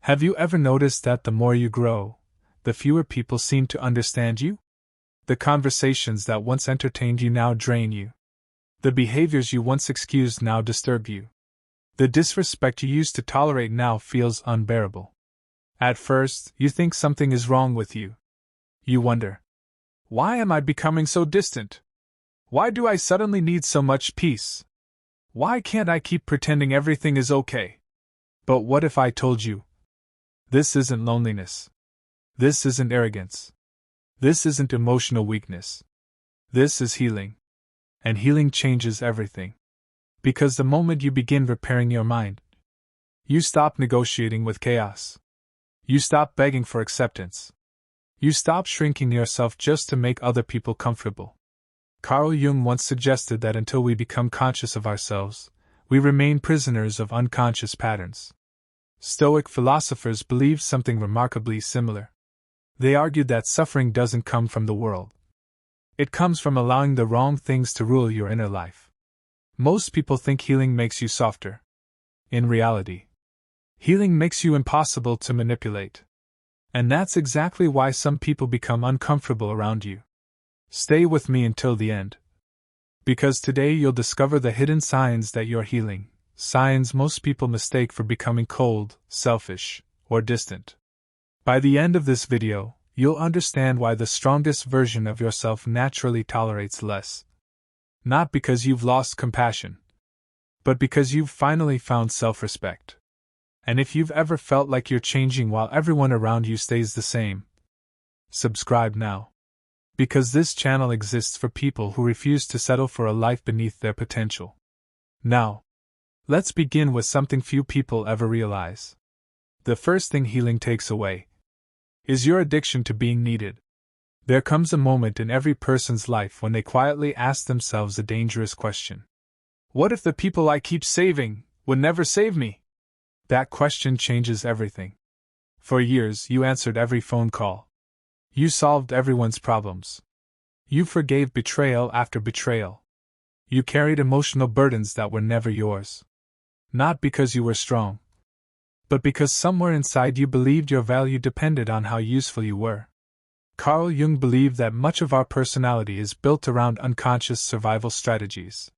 Have you ever noticed that the more you grow, the fewer people seem to understand you? The conversations that once entertained you now drain you. The behaviors you once excused now disturb you. The disrespect you used to tolerate now feels unbearable. At first, you think something is wrong with you. You wonder, why am I becoming so distant? Why do I suddenly need so much peace? Why can't I keep pretending everything is okay? But what if I told you? This isn't loneliness. This isn't arrogance. This isn't emotional weakness. This is healing. And healing changes everything. Because the moment you begin repairing your mind, you stop negotiating with chaos. You stop begging for acceptance. You stop shrinking yourself just to make other people comfortable. Carl Jung once suggested that until we become conscious of ourselves, we remain prisoners of unconscious patterns. Stoic philosophers believed something remarkably similar. They argued that suffering doesn't come from the world. It comes from allowing the wrong things to rule your inner life. Most people think healing makes you softer. In reality, healing makes you impossible to manipulate. And that's exactly why some people become uncomfortable around you. Stay with me until the end. Because today you'll discover the hidden signs that you're healing, signs most people mistake for becoming cold, selfish, or distant. By the end of this video, you'll understand why the strongest version of yourself naturally tolerates less. Not because you've lost compassion, but because you've finally found self-respect. And if you've ever felt like you're changing while everyone around you stays the same, subscribe now. Because this channel exists for people who refuse to settle for a life beneath their potential. Now, let's begin with something few people ever realize. The first thing healing takes away is your addiction to being needed. There comes a moment in every person's life when they quietly ask themselves a dangerous question. What if the people I keep saving would never save me? That question changes everything. For years, you answered every phone call. You solved everyone's problems. You forgave betrayal after betrayal. You carried emotional burdens that were never yours. Not because you were strong, but because somewhere inside you believed your value depended on how useful you were. Carl Jung believed that much of our personality is built around unconscious survival strategies.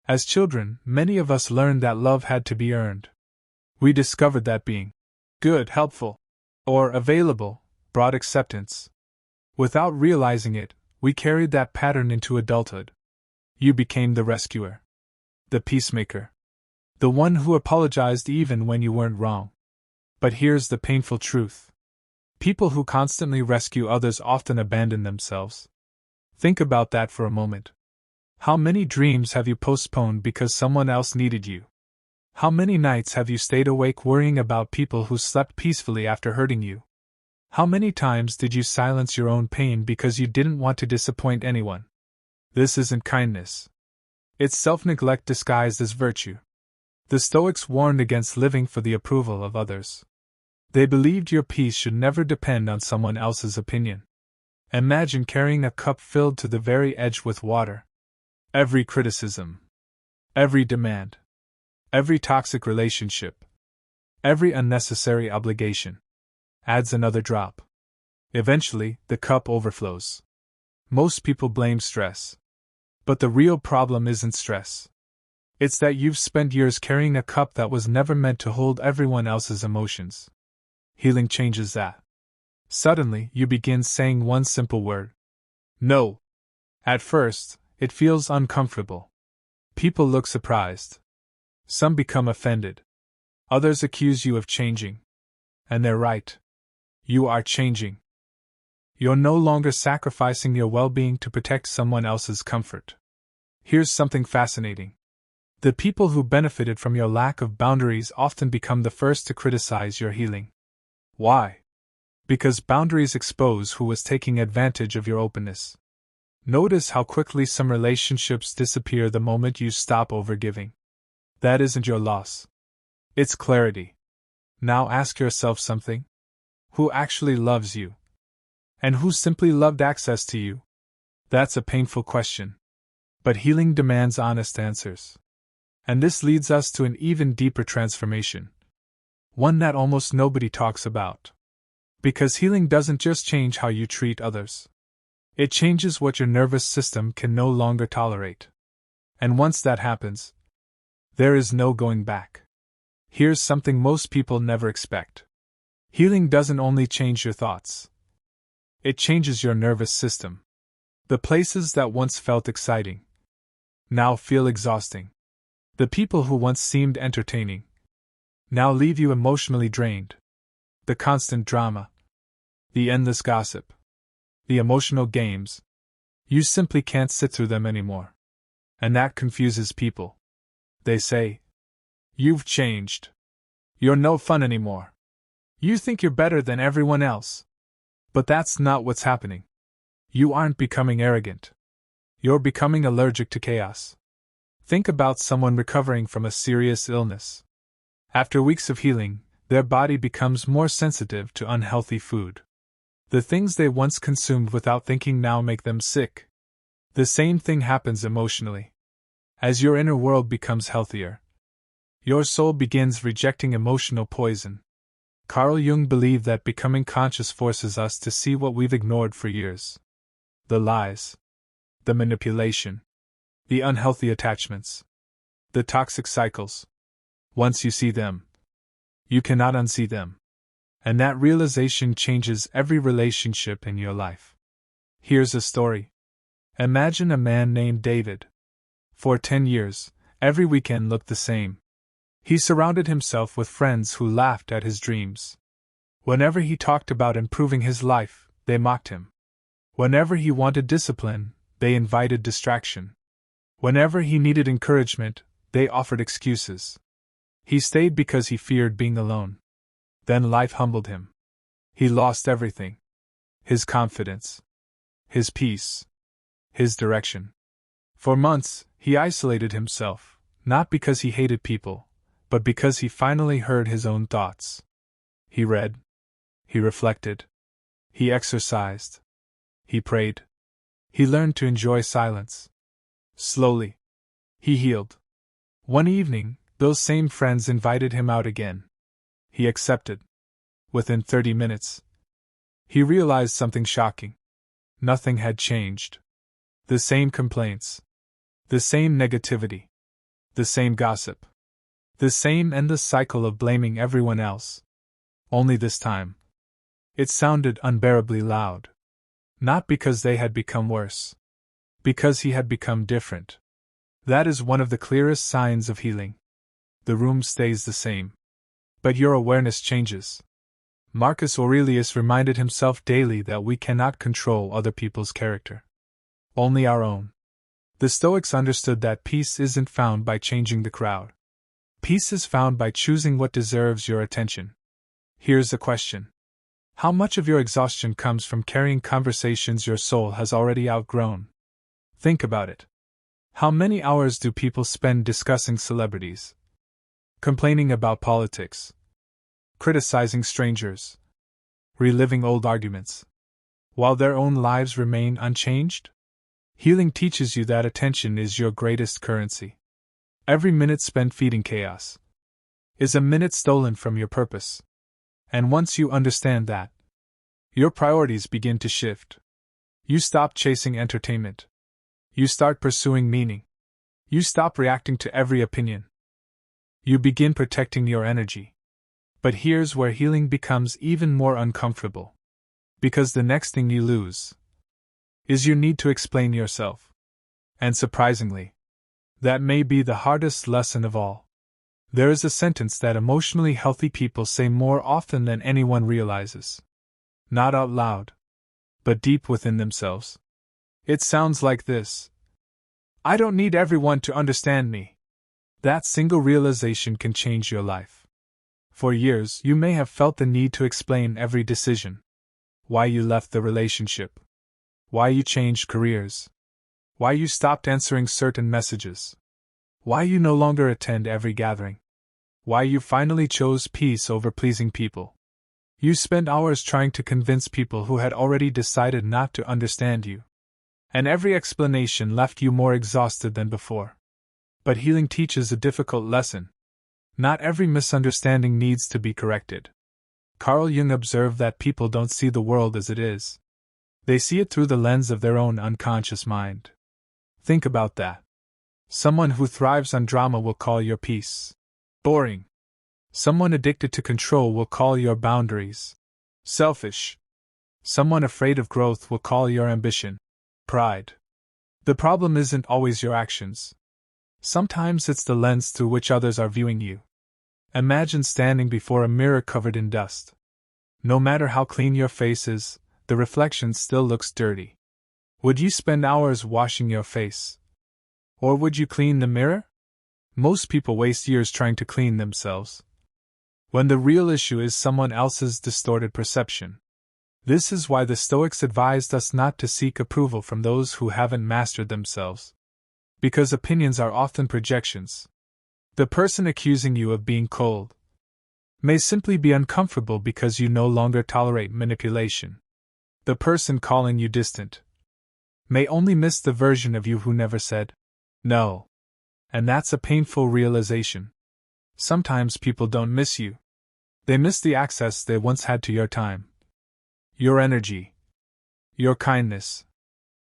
As children, many of us learned that love had to be earned. We discovered that being good, helpful, or available brought acceptance. Without realizing it, we carried that pattern into adulthood. You became the rescuer, the peacemaker, the one who apologized even when you weren't wrong. But here's the painful truth. People who constantly rescue others often abandon themselves. Think about that for a moment. How many dreams have you postponed because someone else needed you? How many nights have you stayed awake worrying about people who slept peacefully after hurting you? How many times did you silence your own pain because you didn't want to disappoint anyone? This isn't kindness. It's self-neglect disguised as virtue. The Stoics warned against living for the approval of others. They believed your peace should never depend on someone else's opinion. Imagine carrying a cup filled to the very edge with water. Every criticism, every demand, every toxic relationship, every unnecessary obligation adds another drop. Eventually, the cup overflows. Most people blame stress. But the real problem isn't stress. It's that you've spent years carrying a cup that was never meant to hold everyone else's emotions. Healing changes that. Suddenly, you begin saying one simple word. No. At first, it feels uncomfortable. People look surprised. Some become offended. Others accuse you of changing. And they're right. You are changing. You're no longer sacrificing your well-being to protect someone else's comfort. Here's something fascinating. The people who benefited from your lack of boundaries often become the first to criticize your healing. Why? Because boundaries expose who was taking advantage of your openness. Notice how quickly some relationships disappear the moment you stop overgiving. That isn't your loss. It's clarity. Now ask yourself something. Who actually loves you? And who simply loved access to you? That's a painful question. But healing demands honest answers. And this leads us to an even deeper transformation. one that almost nobody talks about. Because healing doesn't just change how you treat others. It changes what your nervous system can no longer tolerate. And once that happens, there is no going back. Here's something most people never expect. Healing doesn't only change your thoughts. It changes your nervous system. The places that once felt exciting now feel exhausting. The people who once seemed entertaining now leave you emotionally drained. The constant drama, the endless gossip, the emotional games, you simply can't sit through them anymore. And that confuses people. They say, "You've changed. You're no fun anymore. You think you're better than everyone else." But that's not what's happening. You aren't becoming arrogant. You're becoming allergic to chaos. Think about someone recovering from a serious illness. After weeks of healing, their body becomes more sensitive to unhealthy food. The things they once consumed without thinking now make them sick. The same thing happens emotionally. As your inner world becomes healthier, your soul begins rejecting emotional poison. Carl Jung believed that becoming conscious forces us to see what we've ignored for years. The lies, the manipulation, the unhealthy attachments, the toxic cycles. Once you see them, you cannot unsee them. And that realization changes every relationship in your life. Here's a story. Imagine a man named David. For 10 years, every weekend looked the same. He surrounded himself with friends who laughed at his dreams. Whenever he talked about improving his life, they mocked him. Whenever he wanted discipline, they invited distraction. Whenever he needed encouragement, they offered excuses. He stayed because he feared being alone. Then life humbled him. He lost everything. His confidence, his peace, his direction. For months, he isolated himself, not because he hated people, but because he finally heard his own thoughts. He read. He reflected. He exercised. He prayed. He learned to enjoy silence. Slowly, he healed. One evening, those same friends invited him out again. He accepted. Within 30 minutes, he realized something shocking. Nothing had changed. The same complaints. The same negativity. The same gossip. The same endless cycle of blaming everyone else. Only this time, it sounded unbearably loud. Not because they had become worse. Because he had become different. That is one of the clearest signs of healing. The room stays the same, but your awareness changes. Marcus Aurelius reminded himself daily that we cannot control other people's character. Only our own. The Stoics understood that peace isn't found by changing the crowd. Peace is found by choosing what deserves your attention. Here's the question. How much of your exhaustion comes from carrying conversations your soul has already outgrown? Think about it. How many hours do people spend discussing celebrities, complaining about politics, criticizing strangers, reliving old arguments, while their own lives remain unchanged? Healing teaches you that attention is your greatest currency. Every minute spent feeding chaos is a minute stolen from your purpose. And once you understand that, your priorities begin to shift. You stop chasing entertainment. You start pursuing meaning. You stop reacting to every opinion. You begin protecting your energy. But here's where healing becomes even more uncomfortable. Because the next thing you lose is your need to explain yourself. And surprisingly, that may be the hardest lesson of all. There is a sentence that emotionally healthy people say more often than anyone realizes. Not out loud, but deep within themselves. It sounds like this. I don't need everyone to understand me. That single realization can change your life. For years, you may have felt the need to explain every decision. Why you left the relationship. Why you changed careers. Why you stopped answering certain messages. Why you no longer attend every gathering. Why you finally chose peace over pleasing people. You spent hours trying to convince people who had already decided not to understand you. And every explanation left you more exhausted than before. But healing teaches a difficult lesson. Not every misunderstanding needs to be corrected. Carl Jung observed that people don't see the world as it is. They see it through the lens of their own unconscious mind. Think about that. Someone who thrives on drama will call your peace boring. Someone addicted to control will call your boundaries selfish. Someone afraid of growth will call your ambition pride. The problem isn't always your actions. Sometimes it's the lens through which others are viewing you. Imagine standing before a mirror covered in dust. No matter how clean your face is, the reflection still looks dirty. Would you spend hours washing your face? Or would you clean the mirror? Most people waste years trying to clean themselves, when the real issue is someone else's distorted perception. This is why the Stoics advised us not to seek approval from those who haven't mastered themselves. Because opinions are often projections. The person accusing you of being cold may simply be uncomfortable because you no longer tolerate manipulation. The person calling you distant may only miss the version of you who never said no. And that's a painful realization. Sometimes people don't miss you. They miss the access they once had to your time, your energy, your kindness,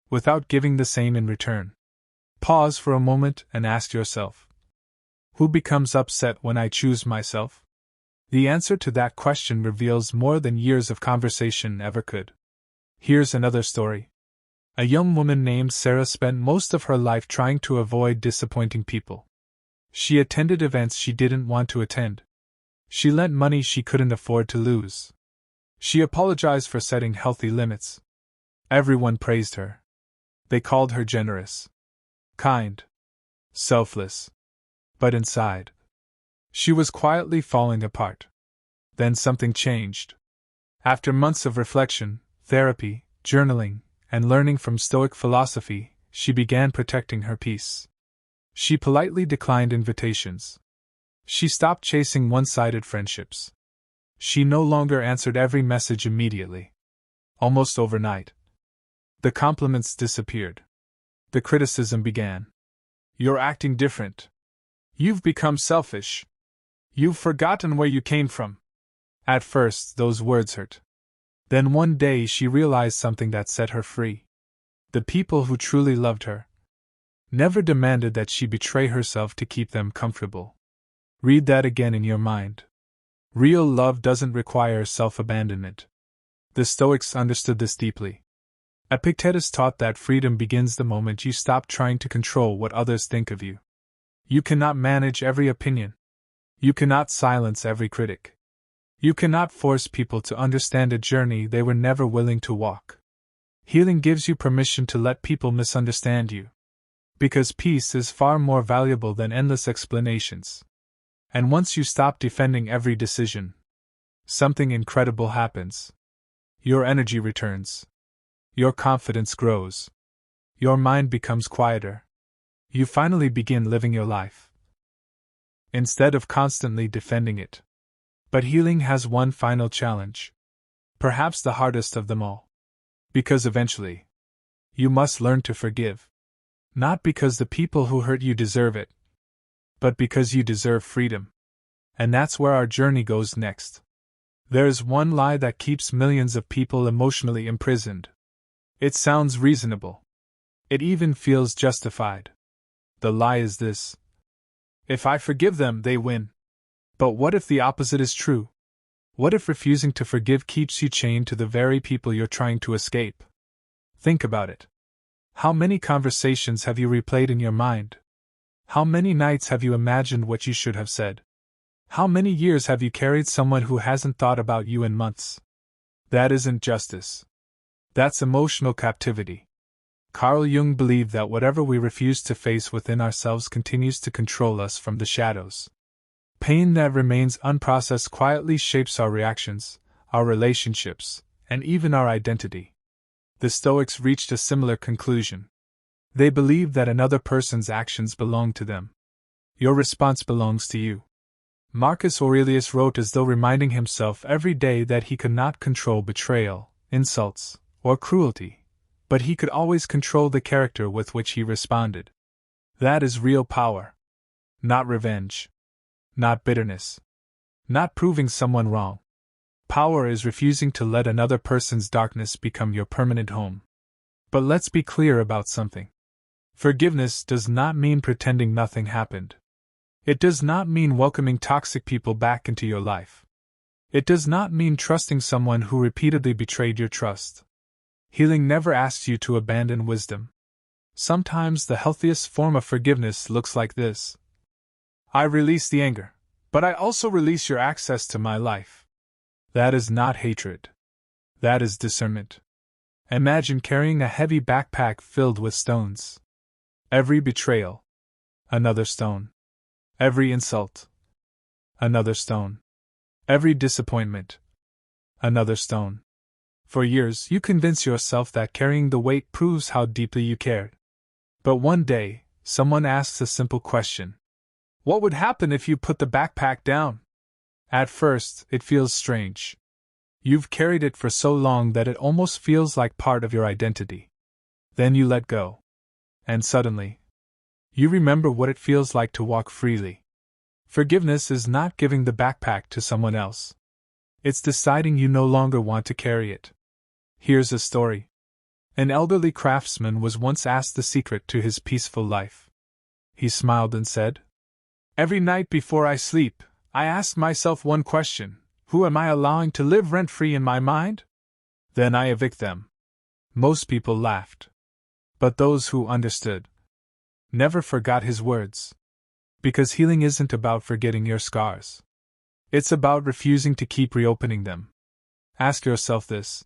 without giving the same in return. Pause for a moment and ask yourself, who becomes upset when I choose myself? The answer to that question reveals more than years of conversation ever could. Here's another story. A young woman named Sarah spent most of her life trying to avoid disappointing people. She attended events she didn't want to attend. She lent money she couldn't afford to lose. She apologized for setting healthy limits. Everyone praised her. They called her generous, kind, selfless. But inside, she was quietly falling apart. Then something changed. After months of reflection, therapy, journaling, and learning from Stoic philosophy, she began protecting her peace. She politely declined invitations. She stopped chasing one-sided friendships. She no longer answered every message immediately. Almost overnight, the compliments disappeared. The criticism began. You're acting different. You've become selfish. You've forgotten where you came from. At first, those words hurt. Then one day she realized something that set her free. The people who truly loved her never demanded that she betray herself to keep them comfortable. Read that again in your mind. Real love doesn't require self-abandonment. The Stoics understood this deeply. Epictetus taught that freedom begins the moment you stop trying to control what others think of you. You cannot manage every opinion. You cannot silence every critic. You cannot force people to understand a journey they were never willing to walk. Healing gives you permission to let people misunderstand you. Because peace is far more valuable than endless explanations. And once you stop defending every decision, something incredible happens. Your energy returns. Your confidence grows. Your mind becomes quieter. You finally begin living your life, instead of constantly defending it. But healing has one final challenge. Perhaps the hardest of them all. Because eventually, you must learn to forgive. Not because the people who hurt you deserve it, but because you deserve freedom. And that's where our journey goes next. There is one lie that keeps millions of people emotionally imprisoned. It sounds reasonable. It even feels justified. The lie is this: if I forgive them, they win. But what if the opposite is true? What if refusing to forgive keeps you chained to the very people you're trying to escape? Think about it. How many conversations have you replayed in your mind? How many nights have you imagined what you should have said? How many years have you carried someone who hasn't thought about you in months? That isn't justice. That's emotional captivity. Carl Jung believed that whatever we refuse to face within ourselves continues to control us from the shadows. Pain that remains unprocessed quietly shapes our reactions, our relationships, and even our identity. The Stoics reached a similar conclusion. They believed that another person's actions belong to them. Your response belongs to you. Marcus Aurelius wrote as though reminding himself every day that he could not control betrayal, insults, or cruelty, but he could always control the character with which he responded. That is real power. Not revenge. not bitterness, not proving someone wrong. Power is refusing to let another person's darkness become your permanent home. But let's be clear about something. Forgiveness does not mean pretending nothing happened. It does not mean welcoming toxic people back into your life. It does not mean trusting someone who repeatedly betrayed your trust. Healing never asks you to abandon wisdom. Sometimes the healthiest form of forgiveness looks like this. I release the anger, but I also release your access to my life. That is not hatred. That is discernment. Imagine carrying a heavy backpack filled with stones. Every betrayal, another stone. Every insult, another stone. Every disappointment, another stone. For years, you convince yourself that carrying the weight proves how deeply you cared. But one day, someone asks a simple question. What would happen if you put the backpack down? At first, it feels strange. You've carried it for so long that it almost feels like part of your identity. Then you let go. And suddenly, you remember what it feels like to walk freely. Forgiveness is not giving the backpack to someone else. It's deciding you no longer want to carry it. Here's a story. An elderly craftsman was once asked the secret to his peaceful life. He smiled and said, Every night before I sleep, I ask myself one question: who am I allowing to live rent-free in my mind? Then I evict them. Most people laughed. But those who understood never forgot his words. Because healing isn't about forgetting your scars. It's about refusing to keep reopening them. Ask yourself this.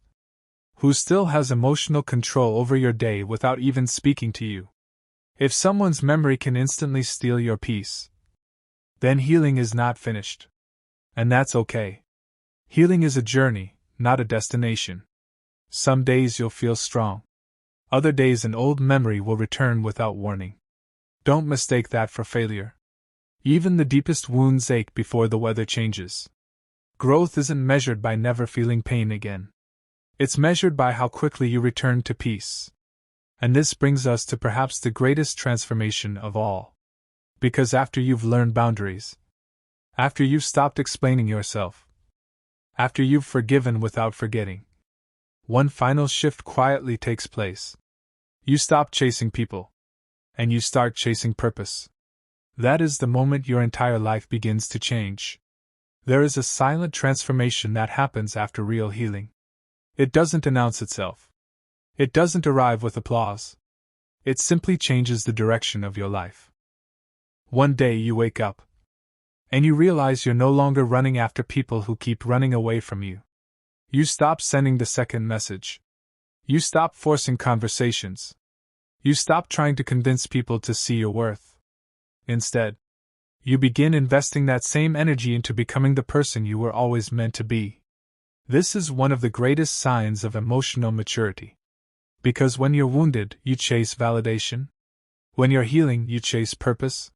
Who still has emotional control over your day without even speaking to you? If someone's memory can instantly steal your peace, then healing is not finished. And that's okay. Healing is a journey, not a destination. Some days you'll feel strong. Other days an old memory will return without warning. Don't mistake that for failure. Even the deepest wounds ache before the weather changes. Growth isn't measured by never feeling pain again. It's measured by how quickly you return to peace. And this brings us to perhaps the greatest transformation of all. Because after you've learned boundaries, after you've stopped explaining yourself, after you've forgiven without forgetting, one final shift quietly takes place. You stop chasing people, and you start chasing purpose. That is the moment your entire life begins to change. There is a silent transformation that happens after real healing. It doesn't announce itself. It doesn't arrive with applause. It simply changes the direction of your life. One day you wake up, and you realize you're no longer running after people who keep running away from you. You stop sending the second message. You stop forcing conversations. You stop trying to convince people to see your worth. Instead, you begin investing that same energy into becoming the person you were always meant to be. This is one of the greatest signs of emotional maturity. Because when you're wounded, you chase validation. When you're healing, you chase purpose.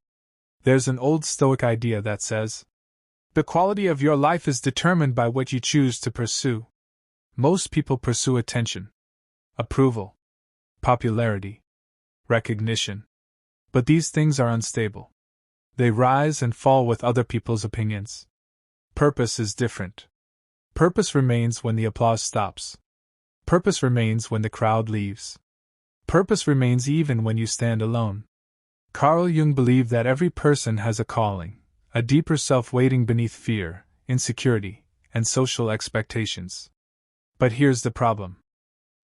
There's an old Stoic idea that says, the quality of your life is determined by what you choose to pursue. Most people pursue attention, approval, popularity, recognition. But these things are unstable. They rise and fall with other people's opinions. Purpose is different. Purpose remains when the applause stops. Purpose remains when the crowd leaves. Purpose remains even when you stand alone. Carl Jung believed that every person has a calling, a deeper self waiting beneath fear, insecurity, and social expectations. But here's the problem.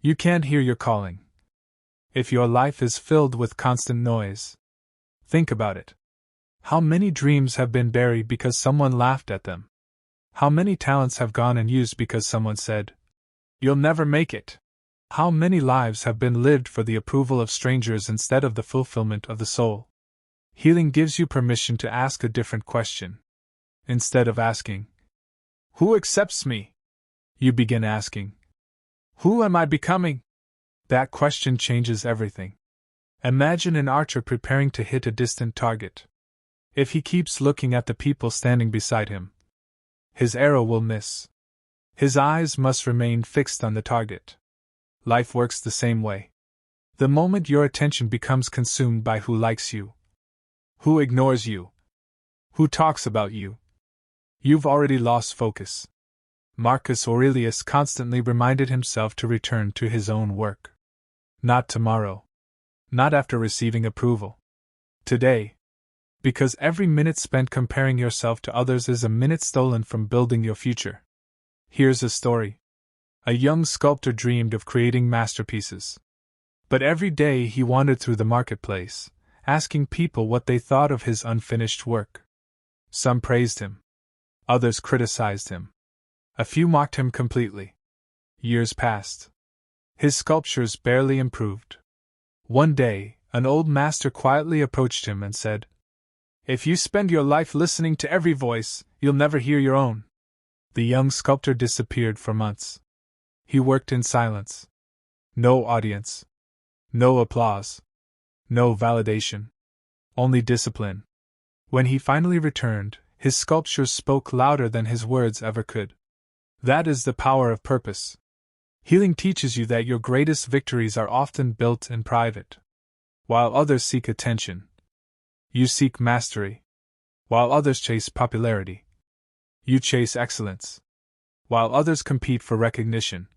You can't hear your calling if your life is filled with constant noise. Think about it. How many dreams have been buried because someone laughed at them? How many talents have gone unused because someone said, "You'll never make it"? How many lives have been lived for the approval of strangers instead of the fulfillment of the soul? Healing gives you permission to ask a different question. Instead of asking, "Who accepts me?" you begin asking, "Who am I becoming?" That question changes everything. Imagine an archer preparing to hit a distant target. If he keeps looking at the people standing beside him, his arrow will miss. His eyes must remain fixed on the target. Life works the same way. The moment your attention becomes consumed by who likes you, who ignores you, Who talks about you? You've already lost focus. Marcus Aurelius constantly reminded himself to return to his own work. Not tomorrow. Not after receiving approval. Today. Because every minute spent comparing yourself to others is a minute stolen from building your future. Here's a story. A young sculptor dreamed of creating masterpieces. But every day he wandered through the marketplace, asking people what they thought of his unfinished work. Some praised him. Others criticized him. A few mocked him completely. Years passed. His sculptures barely improved. One day, an old master quietly approached him and said, "If you spend your life listening to every voice, you'll never hear your own." The young sculptor disappeared for months. He worked in silence. No audience. No applause. No validation. Only discipline. When he finally returned, his sculptures spoke louder than his words ever could. That is the power of purpose. Healing teaches you that your greatest victories are often built in private. While others seek attention, you seek mastery. While others chase popularity, you chase excellence. While others compete for recognition,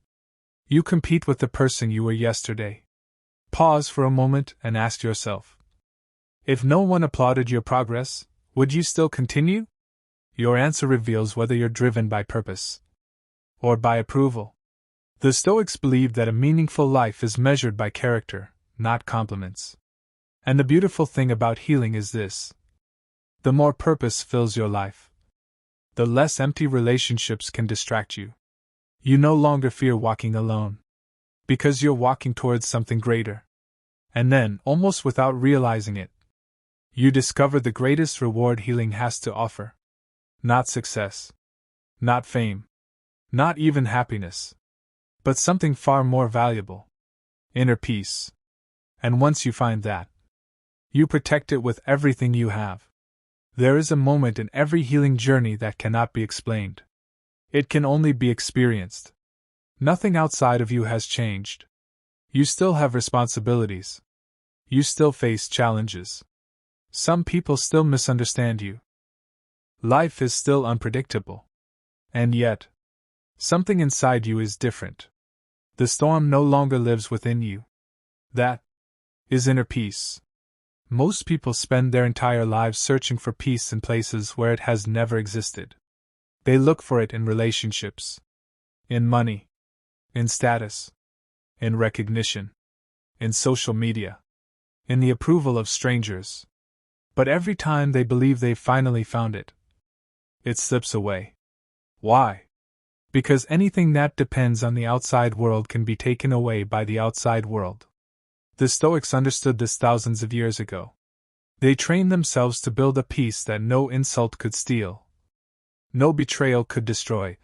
you compete with the person you were yesterday. Pause for a moment and ask yourself, if no one applauded your progress, would you still continue? Your answer reveals whether you're driven by purpose or by approval. The Stoics believed that a meaningful life is measured by character, not compliments. And the beautiful thing about healing is this: the more purpose fills your life, the less empty relationships can distract you. You no longer fear walking alone, because you're walking towards something greater. And then, almost without realizing it, you discover the greatest reward healing has to offer. Not success, not fame, not even happiness, but something far more valuable: inner peace. And once you find that, you protect it with everything you have. There is a moment in every healing journey that cannot be explained. It can only be experienced. Nothing outside of you has changed. You still have responsibilities. You still face challenges. Some people still misunderstand you. Life is still unpredictable. And yet, something inside you is different. The storm no longer lives within you. That is inner peace. Most people spend their entire lives searching for peace in places where it has never existed. They look for it in relationships, in money, in status, in recognition, in social media, in the approval of strangers. But every time they believe they've finally found it, it slips away. Why? Because anything that depends on the outside world can be taken away by the outside world. The Stoics understood this thousands of years ago. They trained themselves to build a peace that no insult could steal, no betrayal could destroy,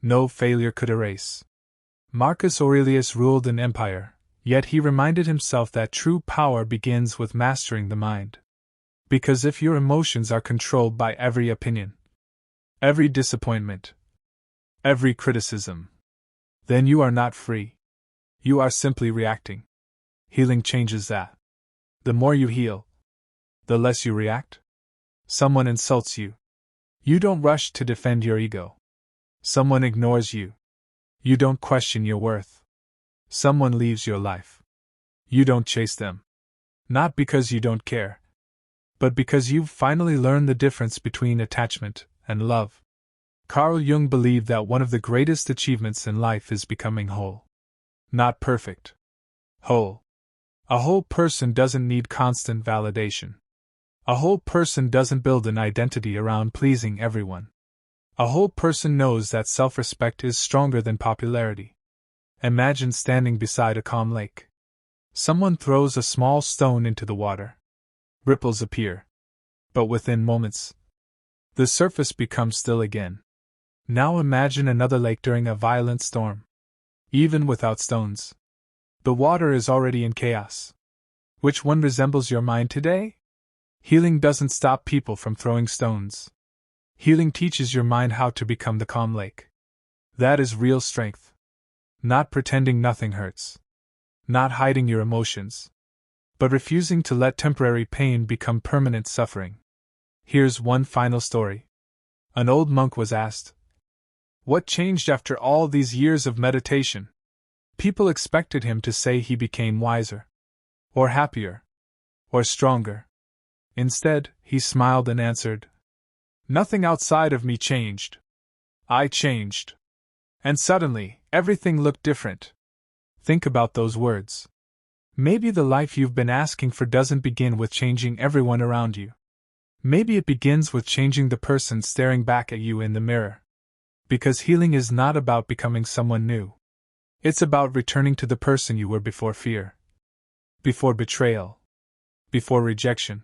no failure could erase. Marcus Aurelius ruled an empire, yet he reminded himself that true power begins with mastering the mind. Because if your emotions are controlled by every opinion, every disappointment, every criticism, then you are not free. You are simply reacting. Healing changes that. The more you heal, the less you react. Someone insults you. You don't rush to defend your ego. Someone ignores you. You don't question your worth. Someone leaves your life. You don't chase them. Not because you don't care, but because you've finally learned the difference between attachment and love. Carl Jung believed that one of the greatest achievements in life is becoming whole. Not perfect. Whole. A whole person doesn't need constant validation. A whole person doesn't build an identity around pleasing everyone. A whole person knows that self-respect is stronger than popularity. Imagine standing beside a calm lake. Someone throws a small stone into the water. Ripples appear. But within moments, the surface becomes still again. Now imagine another lake during a violent storm. Even without stones, the water is already in chaos. Which one resembles your mind today? Healing doesn't stop people from throwing stones. Healing teaches your mind how to become the calm lake. That is real strength. Not pretending nothing hurts. Not hiding your emotions, but refusing to let temporary pain become permanent suffering. Here's one final story. An old monk was asked, "What changed after all these years of meditation?" People expected him to say he became wiser, or happier, or stronger. Instead, he smiled and answered, "Nothing outside of me changed. I changed." And suddenly, everything looked different. Think about those words. Maybe the life you've been asking for doesn't begin with changing everyone around you. Maybe it begins with changing the person staring back at you in the mirror. Because healing is not about becoming someone new. It's about returning to the person you were before fear, before betrayal, before rejection,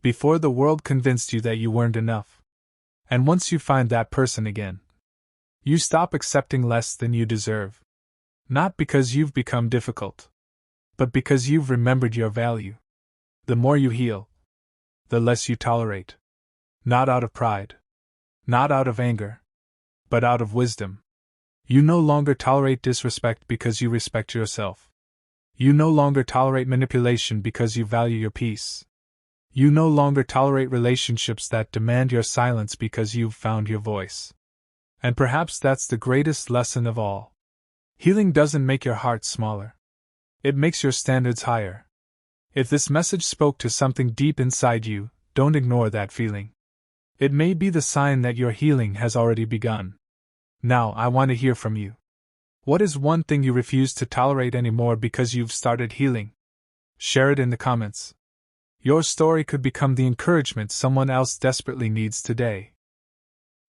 before the world convinced you that you weren't enough. And once you find that person again, you stop accepting less than you deserve. Not because you've become difficult, but because you've remembered your value. The more you heal, the less you tolerate. Not out of pride, not out of anger, but out of wisdom. You no longer tolerate disrespect because you respect yourself. You no longer tolerate manipulation because you value your peace. You no longer tolerate relationships that demand your silence because you've found your voice. And perhaps that's the greatest lesson of all. Healing doesn't make your heart smaller. It makes your standards higher. If this message spoke to something deep inside you, don't ignore that feeling. It may be the sign that your healing has already begun. Now I want to hear from you. What is one thing you refuse to tolerate anymore because you've started healing? Share it in the comments. Your story could become the encouragement someone else desperately needs today.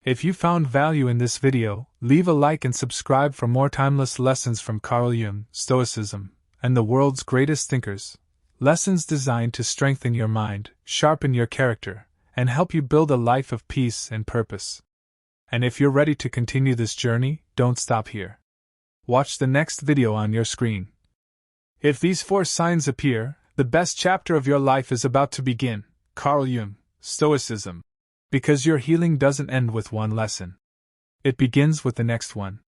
If you found value in this video, leave a like and subscribe for more timeless lessons from Carl Jung, Stoicism, and the world's greatest thinkers. Lessons designed to strengthen your mind, sharpen your character, and help you build a life of peace and purpose. And if you're ready to continue this journey, don't stop here. Watch the next video on your screen. If these 4 signs appear, the best chapter of your life is about to begin. Carl Jung, Stoicism. Because your healing doesn't end with one lesson. It begins with the next one.